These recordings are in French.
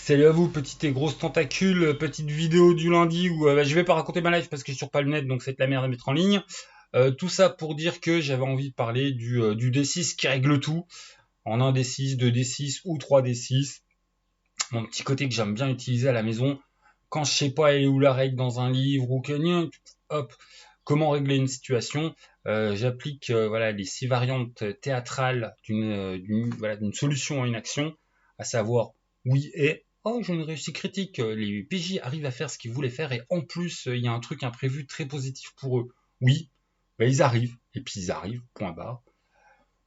Salut à vous, petite et grosse tentacule, petite vidéo du lundi où je vais pas raconter ma life parce que je suis sur Palmnet donc c'est de la merde à mettre en ligne. Tout ça pour dire que j'avais envie de parler du D6 qui règle tout en 1 D6, 2 D6 ou 3 D6. Mon petit côté que j'aime bien utiliser à la maison quand je sais pas elle est où la règle dans un livre ou que hop, comment régler une situation. J'applique voilà les 6 variantes théâtrales d'une solution à une action, à savoir oui et oh j'ai une réussite critique. Les PJ arrivent à faire ce qu'ils voulaient faire et en plus il y a un truc imprévu très positif pour eux. Oui, ils arrivent et puis ils arrivent. Point barre.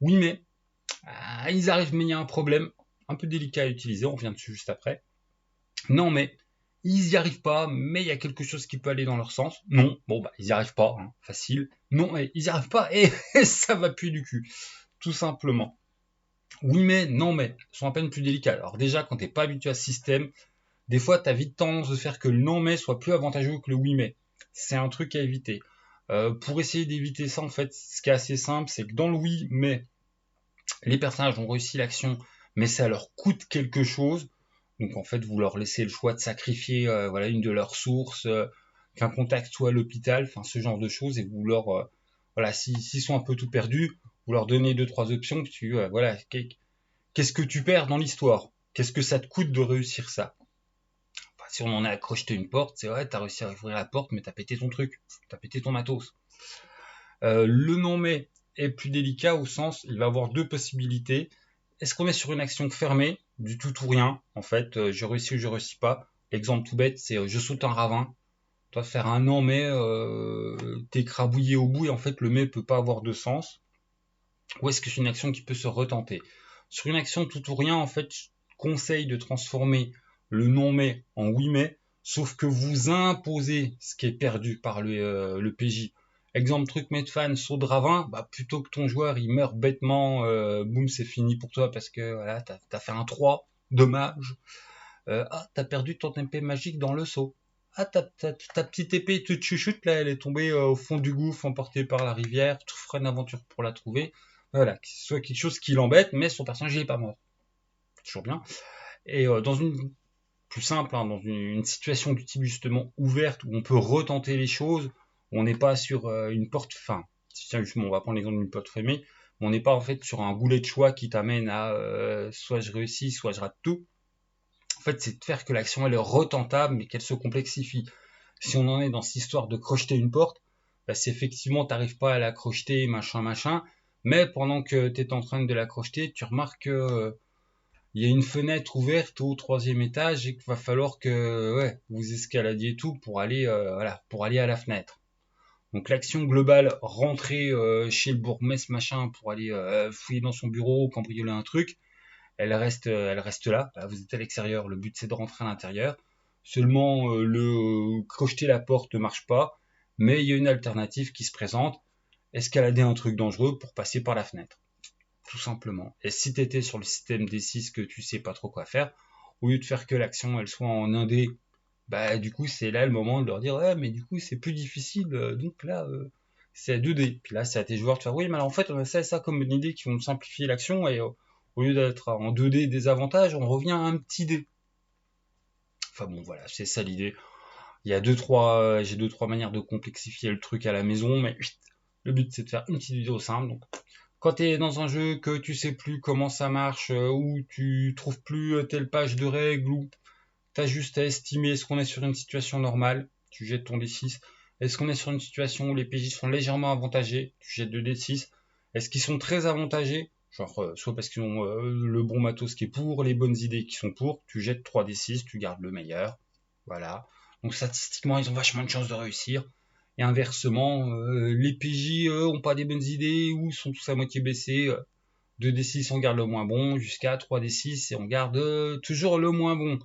Oui mais ils arrivent mais il y a un problème un peu délicat à utiliser. On revient dessus juste après. Non mais ils y arrivent pas, mais il y a quelque chose qui peut aller dans leur sens. Non, bon bah ils y arrivent pas, hein, facile. Non, ils y arrivent pas et ça va puer du cul, tout simplement. Oui mais, non mais, sont à peine plus délicats. Alors déjà, quand t'es pas habitué à ce système, des fois t'as vite tendance de faire que le non mais soit plus avantageux que le oui mais. C'est un truc à éviter. Pour essayer d'éviter ça, en fait, ce qui est assez simple, c'est que dans le oui mais, les personnages ont réussi l'action, mais ça leur coûte quelque chose. Donc en fait, vous leur laissez le choix de sacrifier voilà une de leurs sources, qu'un contact soit à l'hôpital, enfin ce genre de choses, et vous leur voilà s'ils sont un peu tout perdus, vous leur donnez deux trois options. Voilà qu'est-ce que tu perds dans l'histoire, qu'est-ce que ça te coûte de réussir ça. Enfin, si on en est à crocheter une porte, c'est vrai, t'as réussi à ouvrir la porte, mais t'as pété ton truc, t'as pété ton matos. Le non mais est plus délicat au sens, il va avoir deux possibilités. Est-ce qu'on est sur une action fermée, du tout ou rien, en fait, je réussis ou je réussis pas. Exemple tout bête, c'est je saute un ravin. Toi faire un non mais t'es crabouillé au bout et en fait le mais peut pas avoir de sens. Ou est-ce que c'est une action qui peut se retenter? Sur une action tout ou rien, en fait, je conseille de transformer le non mais en oui mais, sauf que vous imposez ce qui est perdu par le PJ. Exemple truc Medfan, saut de ravin, bah plutôt que ton joueur il meurt bêtement, boum c'est fini pour toi parce que voilà t'as fait un 3, dommage. T'as perdu ton épée magique dans le saut. Ta petite épée toute chuchoute là, elle est tombée au fond du gouffre, emportée par la rivière. Tu feras une aventure pour la trouver. Voilà, que ce soit quelque chose qui l'embête, mais son personnage il est pas mort. Toujours bien. Et dans une plus simple, hein, dans une situation du type justement ouverte où on peut retenter les choses, où on n'est pas sur une porte. Enfin, tiens justement, on va prendre l'exemple d'une porte fermée. On n'est pas en fait sur un boulet de choix qui t'amène à soit je réussis, soit je rate tout. En fait, c'est de faire que l'action elle est retentable, mais qu'elle se complexifie. Si on en est dans cette histoire de crocheter une porte, bah, c'est effectivement t'arrives pas à la crocheter, machin, machin, mais pendant que tu es en train de la crocheter, tu remarques que il y a une fenêtre ouverte au troisième étage et qu'il va falloir que ouais, vous escaladiez tout pour aller voilà, pour aller à la fenêtre. Donc l'action globale, rentrer chez le bourgmestre machin pour aller fouiller dans son bureau, cambrioler un truc, elle reste là. Bah, vous êtes à l'extérieur. Le but c'est de rentrer à l'intérieur. Seulement le crocheter la porte ne marche pas, mais il y a une alternative qui se présente. Escalader un truc dangereux pour passer par la fenêtre, tout simplement. Et si tu étais sur le système D6 que tu sais pas trop quoi faire, au lieu de faire que l'action elle soit en 1D, bah du coup c'est là le moment de leur dire ouais mais du coup c'est plus difficile, donc là c'est à 2D. Puis là c'est à tes joueurs de faire oui mais alors en fait on a ça et ça comme une idée qui vont simplifier l'action et au lieu d'être en 2D des avantages, on revient à un petit dé. Enfin bon voilà, c'est ça l'idée. Il y a j'ai deux trois manières de complexifier le truc à la maison, mais le but c'est de faire une petite vidéo simple. Donc quand tu es dans un jeu que tu sais plus comment ça marche, ou tu trouves plus telle page de règles, ou tu as juste à estimer est-ce qu'on est sur une situation normale, tu jettes ton D6. Est-ce qu'on est sur une situation où les PJ sont légèrement avantagés, tu jettes 2 D6. Est-ce qu'ils sont très avantagés, genre soit parce qu'ils ont le bon matos qui est pour, les bonnes idées qui sont pour, tu jettes 3 D6, tu gardes le meilleur. Voilà. Donc statistiquement, ils ont vachement de chances de réussir. Et inversement, les PJ ont pas des bonnes idées ou sont tous à moitié baissés. 2d6 on garde le moins bon jusqu'à 3d6 et on garde toujours le moins bon.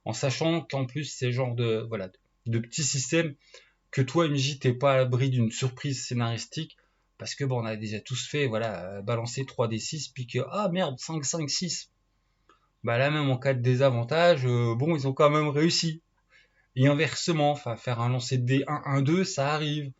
En sachant qu'en plus c'est le genre de voilà de petits systèmes que toi MJ t'es pas à l'abri d'une surprise scénaristique parce que bon on a déjà tous fait voilà balancer 3d6 puis que ah merde 5 5 6. Bah là même en cas de désavantage bon ils ont quand même réussi. Et inversement, enfin faire un lancer de dés 1 1 2 ça arrive.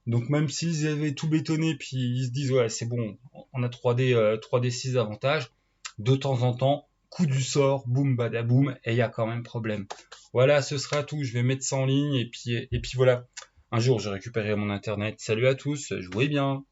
Donc même s'ils avaient tout bétonné, puis ils se disent ouais c'est bon, on a 3D 6 avantages, de temps en temps, coup du sort, boum badaboum, et il y a quand même problème. Voilà, ce sera tout. Je vais mettre ça en ligne et puis voilà. Un jour, je récupérerai mon internet. Salut à tous, jouez bien.